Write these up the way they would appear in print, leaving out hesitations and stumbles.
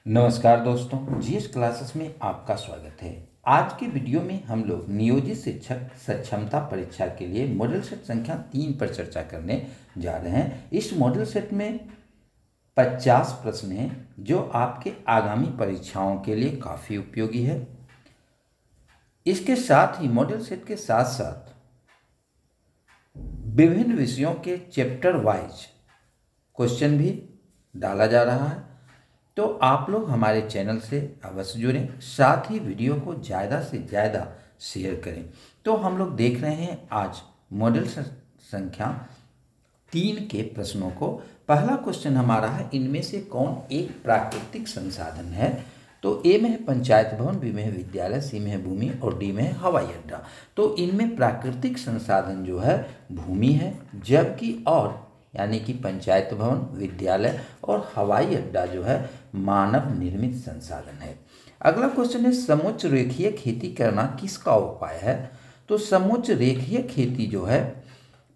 नमस्कार दोस्तों, GS classes में आपका स्वागत है। आज के वीडियो में हम लोग नियोजित शिक्षक सक्षमता परीक्षा के लिए मॉडल सेट संख्या 3 पर चर्चा करने जा रहे हैं। इस मॉडल सेट में 50 प्रश्न हैं जो आपके आगामी परीक्षाओं के लिए काफ़ी उपयोगी है। इसके साथ ही मॉडल सेट के साथ साथ विभिन्न विषयों के चैप्टर वाइज क्वेश्चन भी डाला जा रहा है। तो आप लोग हमारे चैनल से अवश्य जुड़ें, साथ ही वीडियो को ज़्यादा से ज़्यादा शेयर करें। तो हम लोग देख रहे हैं आज मॉडल संख्या 3 के प्रश्नों को। पहला क्वेश्चन हमारा है, इनमें से कौन एक प्राकृतिक संसाधन है? तो ए में है पंचायत भवन, बी में है विद्यालय, सी में है भूमि और डी में है हवाई अड्डा। तो इनमें प्राकृतिक संसाधन जो है भूमि है, जबकि और यानी कि पंचायत भवन, विद्यालय और हवाई अड्डा जो है मानव निर्मित संसाधन है। अगला क्वेश्चन है, समोच्च रेखीय खेती करना किसका उपाय है? तो समोच्च रेखीय खेती जो है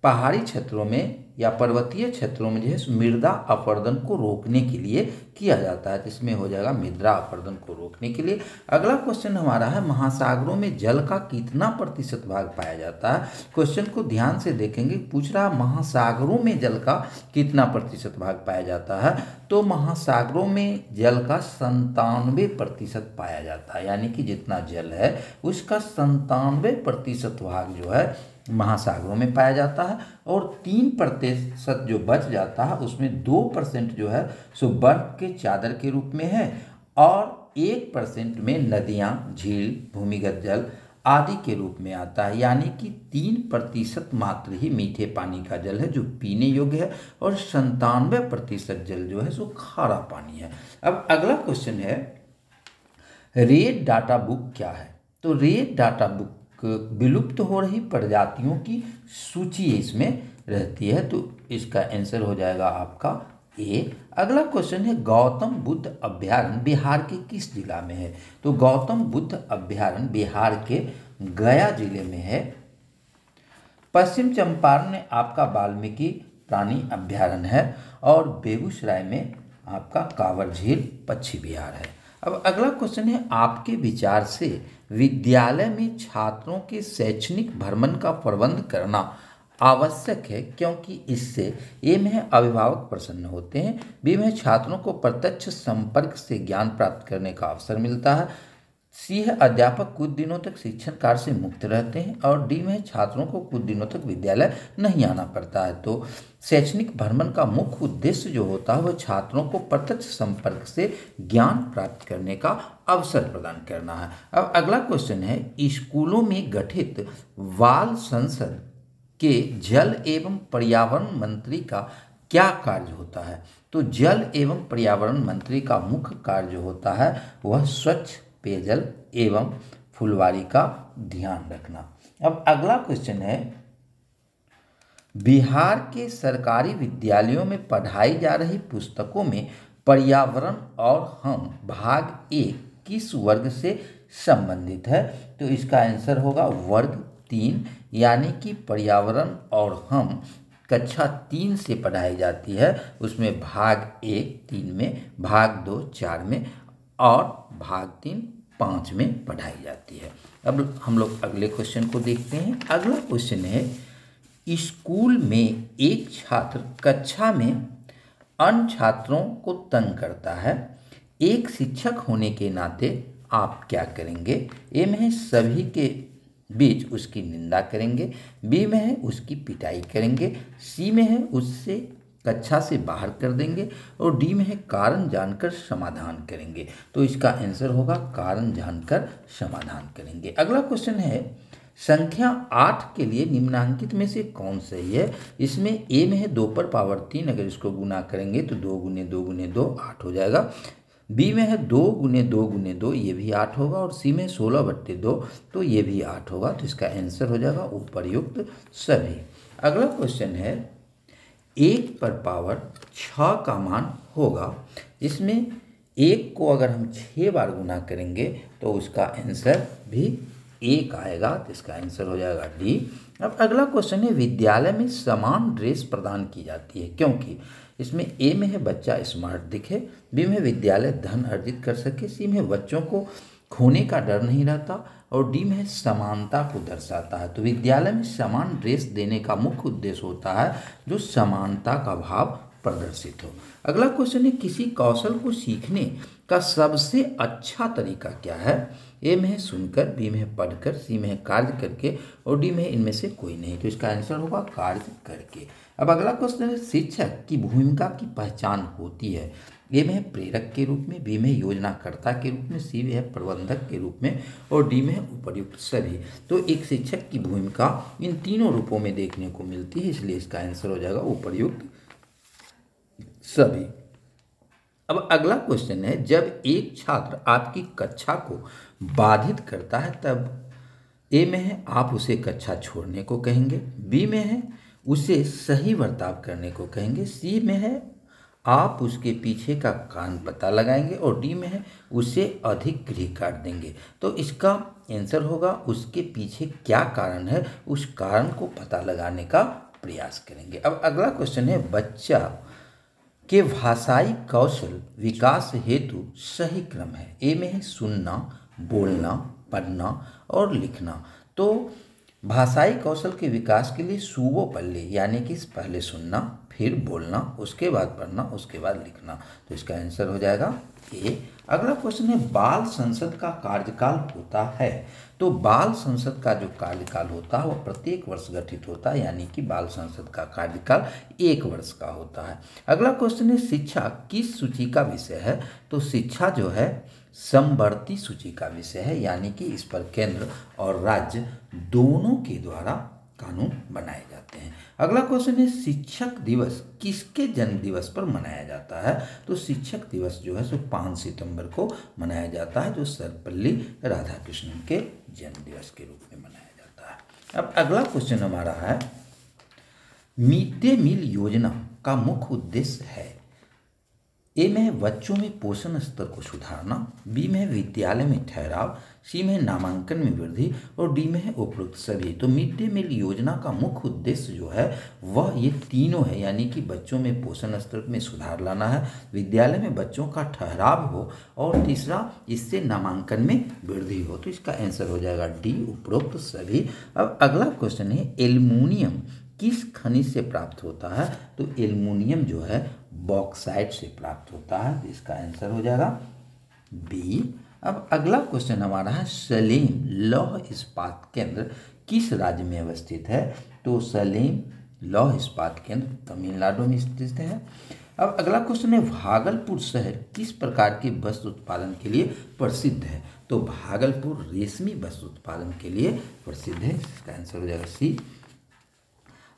पहाड़ी क्षेत्रों में या पर्वतीय क्षेत्रों में जो है मृदा अपरदन को रोकने के लिए किया जाता है। इसमें हो जाएगा मृदा अपरदन को रोकने के लिए। अगला क्वेश्चन हमारा है, महासागरों में जल का कितना प्रतिशत भाग पाया जाता है? क्वेश्चन को ध्यान से देखेंगे, पूछ रहा है महासागरों में जल का कितना प्रतिशत भाग पाया जाता है। तो महासागरों में जल का 97% पाया जाता है, यानी कि जितना जल है उसका 97% भाग जो है महासागरों में पाया जाता है। और 3% जो बच जाता है उसमें 2% जो है सो बर्फ के चादर के रूप में है और 1% में नदियाँ, झील, भूमिगत जल आदि के रूप में आता है। यानी कि 3% मात्र ही मीठे पानी का जल है जो पीने योग्य है और 97% जल जो है सो खारा पानी है। अब अगला क्वेश्चन है, रेड डाटा बुक क्या है? तो रेड डाटा बुक विलुप्त हो रही प्रजातियों की सूची इसमें रहती है, तो इसका आंसर हो जाएगा आपका ए। अगला क्वेश्चन है, गौतम बुद्ध अभ्यारण्य बिहार के किस जिला में है? तो गौतम बुद्ध अभ्यारण्य बिहार के गया जिले में है। पश्चिम चंपारण में आपका वाल्मीकि प्राणी अभ्यारण्य है और बेगूसराय में आपका कांवर झील पश्चिम बिहार है। अब अगला क्वेश्चन है, आपके विचार से विद्यालय में छात्रों के शैक्षणिक भ्रमण का प्रबंध करना आवश्यक है, क्योंकि इससे ए में है अभिभावक प्रसन्न होते हैं, बी में छात्रों को प्रत्यक्ष संपर्क से ज्ञान प्राप्त करने का अवसर मिलता है, सी है अध्यापक कुछ दिनों तक शिक्षण कार्य से मुक्त रहते हैं और डी में छात्रों को कुछ दिनों तक विद्यालय नहीं आना पड़ता है। तो शैक्षणिक भ्रमण का मुख्य उद्देश्य जो होता है वह छात्रों को प्रत्यक्ष संपर्क से ज्ञान प्राप्त करने का अवसर प्रदान करना है। अब अगला क्वेश्चन है, स्कूलों में गठित बाल संसद के जल एवं पर्यावरण मंत्री का क्या कार्य होता है? तो जल एवं पर्यावरण मंत्री का मुख्य कार्य जो होता है वह स्वच्छ पेयजल एवं फुलवारी का ध्यान रखना। अब अगला क्वेश्चन है, बिहार के सरकारी विद्यालयों में पढ़ाई जा रही पुस्तकों में पर्यावरण और हम भाग ए किस वर्ग से संबंधित है? तो इसका आंसर होगा वर्ग 3, यानी कि पर्यावरण और हम कक्षा 3 से पढ़ाई जाती है। उसमें भाग 1 3 में, भाग 2 4 में और भाग 3 5 में पढ़ाई जाती है। अब हम लोग अगले क्वेश्चन को देखते हैं। अगला क्वेश्चन है, स्कूल में एक छात्र कक्षा में अन्य छात्रों को तंग करता है, एक शिक्षक होने के नाते आप क्या करेंगे? ए में है सभी के बीच उसकी निंदा करेंगे, बी में है उसकी पिटाई करेंगे, सी में है उससे कक्षा से बाहर कर देंगे और डी में है कारण जानकर समाधान करेंगे। तो इसका आंसर होगा कारण जानकर समाधान करेंगे। अगला क्वेश्चन है, संख्या 8 के लिए निम्नांकित में से कौन सही है? इसमें ए में है 2 पर पावर 3, अगर इसको गुना करेंगे तो 2 गुने 2 गुने 2 8 हो जाएगा। बी में है 2 गुने 2 गुने 2, ये भी 8 होगा और सी में 16/2, तो ये भी 8 होगा। तो इसका आंसर हो जाएगा उपर्युक्त सभी। अगला क्वेश्चन है, 1 पर पावर 6 का मान होगा। इसमें 1 को अगर हम 6 बार गुना करेंगे तो उसका आंसर भी 1 आएगा, तो इसका आंसर हो जाएगा डी। अब अगला क्वेश्चन है, विद्यालय में समान ड्रेस प्रदान की जाती है क्योंकि इसमें ए में है बच्चा स्मार्ट दिखे, बी में विद्यालय धन अर्जित कर सके, सी में बच्चों को खोने का डर नहीं रहता और डी में है समानता को दर्शाता है। तो विद्यालय में समान ड्रेस देने का मुख्य उद्देश्य होता है जो समानता का भाव प्रदर्शित हो। अगला क्वेश्चन है किसी कौशल को सीखने का सबसे अच्छा तरीका क्या है? ए में है सुनकर, बी में है पढ़कर, सी में है कार्य करके और डी में है इनमें से कोई नहीं। तो इसका आंसर होगा कार्य करके। अब अगला क्वेश्चन है शिक्षक की भूमिका की पहचान होती है। ए में है प्रेरक के रूप में, बी में योजनाकर्ता के रूप में, सी में है प्रबंधक के रूप में और डी में है उपर्युक्त सभी। तो एक शिक्षक की भूमिका इन तीनों रूपों में देखने को मिलती है, इसलिए इसका आंसर हो जाएगा उपर्युक्त सभी। अब अगला क्वेश्चन है जब एक छात्र आपकी कक्षा को बाधित करता है तब ए में है आप उसे कक्षा छोड़ने को कहेंगे, बी में है उसे सही बर्ताव करने को कहेंगे, सी में है आप उसके पीछे का कारण पता लगाएंगे और डी में है उसे अधिक गृह काट देंगे। तो इसका आंसर होगा उसके पीछे क्या कारण है उस कारण को पता लगाने का प्रयास करेंगे। अब अगला क्वेश्चन है बच्चा के भाषाई कौशल विकास हेतु सही क्रम है। ए में है सुनना, बोलना, पढ़ना और लिखना। तो भाषाई कौशल के विकास के लिए सूबो पल्ले यानी कि पहले सुनना, फिर बोलना, उसके बाद पढ़ना, उसके बाद लिखना। तो इसका आंसर हो जाएगा ए। अगला क्वेश्चन है बाल संसद का कार्यकाल होता है। तो बाल संसद का जो कार्यकाल होता है वह प्रत्येक वर्ष गठित होता है, यानी कि बाल संसद का कार्यकाल 1 वर्ष का होता है। अगला क्वेश्चन है शिक्षा किस सूची का विषय है? तो शिक्षा जो है समवर्ती सूची का विषय है, यानी कि इस पर केंद्र और राज्य दोनों के द्वारा कानून बनाए जाते हैं। अगला क्वेश्चन है शिक्षक दिवस किसके जन्म दिवस पर मनाया जाता है? तो शिक्षक दिवस जो है सो 5 सितंबर को मनाया जाता है, जो सर्वपल्ली राधाकृष्णन के जन्म दिवस के रूप में मनाया जाता है। अब अगला क्वेश्चन हमारा है मिड डे मील योजना का मुख्य उद्देश्य है। ए में है बच्चों में पोषण स्तर को सुधारना, बी में है विद्यालय में ठहराव, सी में है नामांकन में वृद्धि और डी में है उपरोक्त सभी। तो मिड डे मील योजना का मुख्य उद्देश्य जो है वह ये तीनों है, यानी कि बच्चों में पोषण स्तर में सुधार लाना है, विद्यालय में बच्चों का ठहराव हो और तीसरा इससे नामांकन में वृद्धि हो। तो इसका आंसर हो जाएगा डी उपरोक्त सभी। अब अगला क्वेश्चन है एल्युमिनियम किस खनिज से प्राप्त होता है? तो एल्युमिनियम जो है बॉक्साइट से प्राप्त होता है, इसका आंसर हो जाएगा बी। अब अगला क्वेश्चन हमारा है सलेम लौह इस्पात केंद्र किस राज्य में अवस्थित है? तो सलेम लौह इस्पात केंद्र तमिलनाडु में स्थित है। अब अगला क्वेश्चन है भागलपुर शहर किस प्रकार के वस्त्र उत्पादन के लिए प्रसिद्ध है? तो भागलपुर रेशमी वस्त्र उत्पादन के लिए प्रसिद्ध है, इसका आंसर हो जाएगा सी।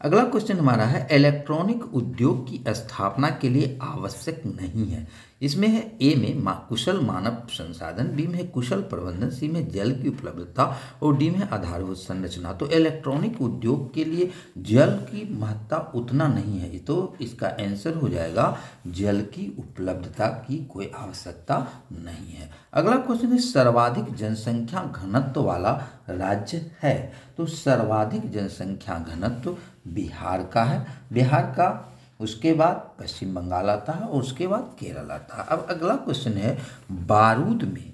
अगला क्वेश्चन हमारा है इलेक्ट्रॉनिक उद्योग की स्थापना के लिए आवश्यक नहीं है। इसमें है ए में कुशल मानव संसाधन, बी में है कुशल प्रबंधन, सी में जल की उपलब्धता और डी में आधारभूत संरचना। तो इलेक्ट्रॉनिक उद्योग के लिए जल की महत्ता उतना नहीं है, तो इसका आंसर हो जाएगा जल की उपलब्धता की कोई आवश्यकता नहीं है। अगला क्वेश्चन है सर्वाधिक जनसंख्या घनत्व वाला राज्य है। तो सर्वाधिक जनसंख्या घनत्व बिहार का है, बिहार का उसके बाद पश्चिम बंगाल आता है और उसके बाद केरल आता है। अब अगला क्वेश्चन है बारूद में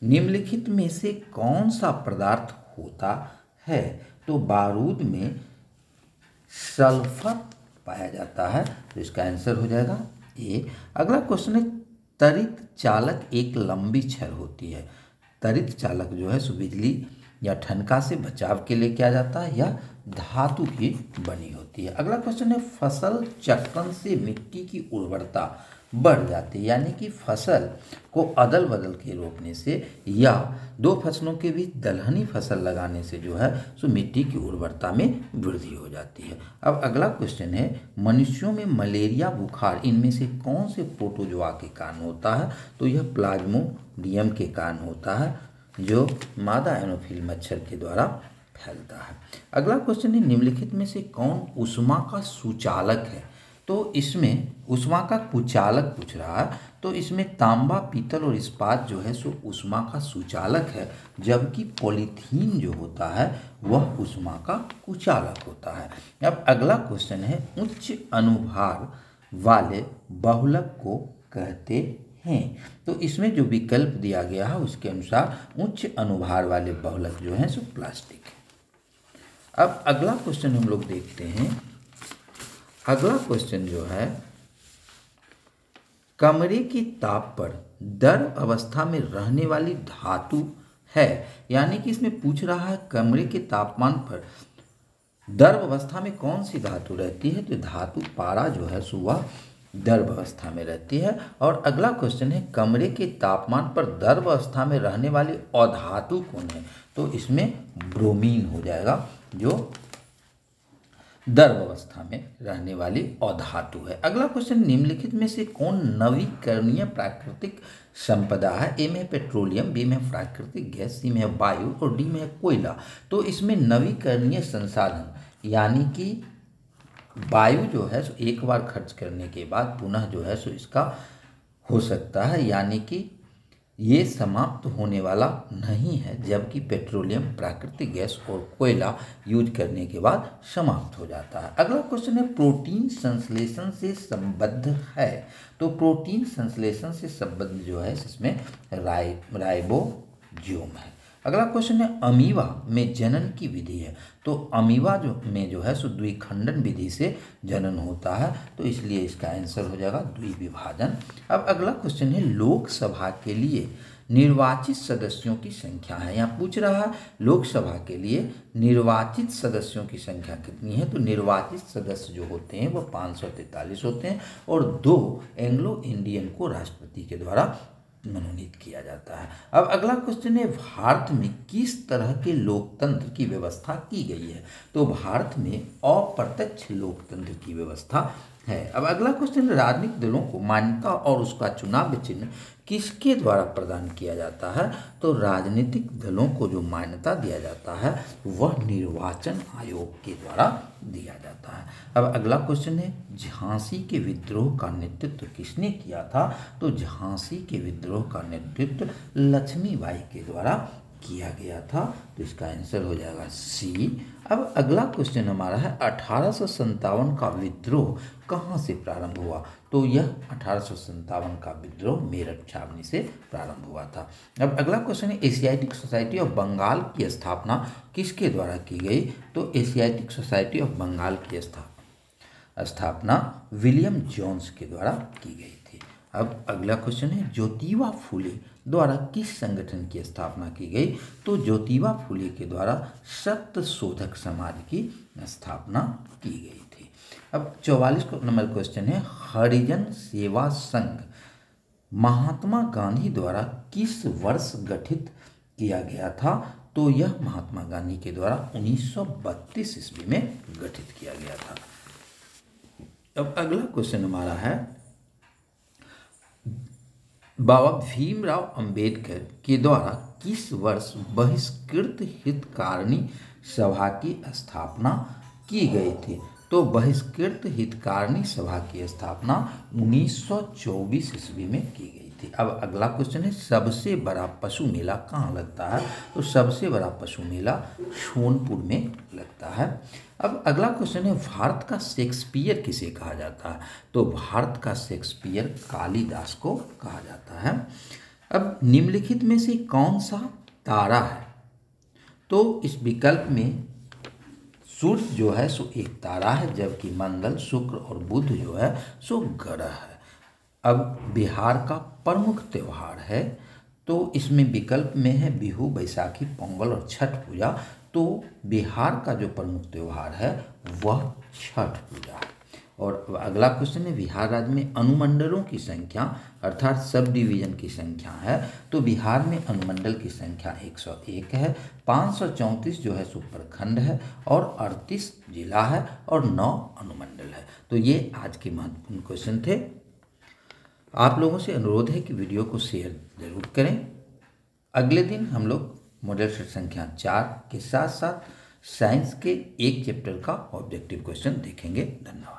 निम्नलिखित में से कौन सा पदार्थ होता है? तो बारूद में सल्फर पाया जाता है, तो इसका आंसर हो जाएगा ए। अगला क्वेश्चन है त्वरित चालक एक लंबी छड़ होती है। त्वरित चालक जो है सो बिजली या ठनका से बचाव के लिए किया जाता है या धातु की बनी होती है। अगला क्वेश्चन है फसल चक्रण से मिट्टी की उर्वरता बढ़ जाती है, यानी कि फसल को अदल बदल के रोपने से या 2 फसलों के बीच दलहनी फसल लगाने से जो है सो मिट्टी की उर्वरता में वृद्धि हो जाती है। अब अगला क्वेश्चन है मनुष्यों में मलेरिया बुखार इनमें से कौन से प्रोटोजोआ के कारण होता है? तो यह प्लाज्मोडियम के कारण होता है, जो मादा एनोफिल मच्छर के द्वारा फैलता है। अगला क्वेश्चन है निम्नलिखित में से कौन ऊष्मा का सुचालक है? तो इसमें ऊष्मा का कुचालक पूछ रहा है, तो इसमें तांबा, पीतल और इस्पात जो है सो ऊष्मा का सुचालक है, जबकि पॉलीथीन जो होता है वह ऊष्मा का कुचालक होता है। अब अगला क्वेश्चन है उच्च अनुभार वाले बहुलक को कहते हैं। तो इसमें जो विकल्प दिया गया है उसके अनुसार उच्च अनुभार वाले बहुलक जो हैं सो प्लास्टिक है। अब अगला क्वेश्चन हम लोग देखते हैं। अगला क्वेश्चन जो है, कमरे के ताप पर द्रव अवस्था में रहने वाली धातु है, यानी कि इसमें पूछ रहा है कमरे के तापमान पर द्रव अवस्था में कौन सी धातु रहती है। तो धातु पारा जो है सो वह द्रव अवस्था में रहती है। और अगला क्वेश्चन है, कमरे के तापमान पर द्रव अवस्था में रहने वाली अधातु कौन है। तो इसमें ब्रोमीन हो जाएगा, जो द्रव अवस्था में रहने वाली अधातु है। अगला क्वेश्चन, निम्नलिखित में से कौन नवीकरणीय प्राकृतिक संपदा है। ए में पेट्रोलियम, बी में प्राकृतिक गैस, सी में वायु और डी में कोयला। तो इसमें नवीकरणीय संसाधन यानी कि वायु जो है सो एक बार खर्च करने के बाद पुनः जो है सो इसका हो सकता है, यानी कि ये समाप्त होने वाला नहीं है, जबकि पेट्रोलियम, प्राकृतिक गैस और कोयला यूज करने के बाद समाप्त हो जाता है। अगला क्वेश्चन है, प्रोटीन संश्लेषण से संबद्ध है। तो प्रोटीन संश्लेषण से संबद्ध जो है इसमें राइबोसोम है। अगला क्वेश्चन है, अमीबा में जनन की विधि है। तो अमीबा में जो है सो द्विखंडन विधि से जनन होता है, तो इसलिए इसका आंसर हो जाएगा द्विविभाजन। अब अगला क्वेश्चन है, लोकसभा के लिए निर्वाचित सदस्यों की संख्या है। यहाँ पूछ रहा है लोकसभा के लिए निर्वाचित सदस्यों की संख्या कितनी है। तो निर्वाचित सदस्य जो होते हैं वो 543 होते हैं और 2 एंग्लो इंडियन को राष्ट्रपति के द्वारा मनोनीत किया जाता है। अब अगला क्वेश्चन है, भारत में किस तरह के लोकतंत्र की व्यवस्था की गई है। तो भारत में अप्रत्यक्ष लोकतंत्र की व्यवस्था है। अब अगला क्वेश्चन, राजनीतिक दलों को मान्यता और उसका चुनाव चिन्ह किसके द्वारा प्रदान किया जाता है। तो राजनीतिक दलों को जो मान्यता दिया जाता है वह निर्वाचन आयोग के द्वारा दिया जाता है। अब अगला क्वेश्चन है, झांसी के विद्रोह का नेतृत्व किसने किया था। तो झांसी के विद्रोह का नेतृत्व लक्ष्मीबाई के द्वारा किया गया था, तो इसका आंसर हो जाएगा सी। अब अगला क्वेश्चन हमारा है, 1857 का विद्रोह कहाँ से प्रारंभ हुआ। तो यह 1857 का विद्रोह मेरठ छावनी से प्रारंभ हुआ था। अब अगला क्वेश्चन है, एशियाटिक सोसाइटी ऑफ बंगाल की स्थापना किसके द्वारा की गई। तो एशियाटिक सोसाइटी ऑफ बंगाल की स्थापना विलियम जोन्स के द्वारा की गई थी। अब अगला क्वेश्चन है, ज्योतिबा फुले द्वारा किस संगठन की स्थापना की गई। तो ज्योतिबा फुले के द्वारा सत्य शोधक समाज की स्थापना की गई थी। अब 44 नंबर क्वेश्चन है, हरिजन सेवा संघ महात्मा गांधी द्वारा किस वर्ष गठित किया गया था। तो यह महात्मा गांधी के द्वारा 1932 ईस्वी में गठित किया गया था। अब अगला क्वेश्चन हमारा है, बाबा भीमराव अंबेडकर के द्वारा किस वर्ष बहिष्कृत हितकारिणी सभा की स्थापना की गई थी। तो बहिष्कृत हितकारिणी सभा की स्थापना 1924 ईस्वी में की गई थी। अब अगला क्वेश्चन है, सबसे बड़ा पशु मेला कहाँ लगता है। तो सबसे बड़ा पशु मेला सोनपुर में लगता है। अब अगला क्वेश्चन है, भारत का शेक्सपियर किसे कहा जाता है। तो भारत का शेक्सपियर कालिदास को कहा जाता है। अब निम्नलिखित में से कौन सा तारा है। तो इस विकल्प में सूर्य जो है सो एक तारा है, जबकि मंगल, शुक्र और बुध जो है सो ग्रह है। अब बिहार का प्रमुख त्यौहार है, तो इसमें विकल्प में है बिहू, बैसाखी, पोंगल और छठ पूजा। तो बिहार का जो प्रमुख त्यौहार है वह छठ पूजा है। और अगला क्वेश्चन है, बिहार राज्य में अनुमंडलों की संख्या अर्थात सब डिवीजन की संख्या है। तो बिहार में अनुमंडल की संख्या 101 है, 534 जो है सो प्रखंड है और 38 जिला है और 9 अनुमंडल है। तो ये आज के महत्वपूर्ण क्वेश्चन थे। आप लोगों से अनुरोध है कि वीडियो को शेयर जरूर करें। अगले दिन हम लोग मॉडल सेट संख्या 4 के साथ साथ साइंस के एक चैप्टर का ऑब्जेक्टिव क्वेश्चन देखेंगे। धन्यवाद।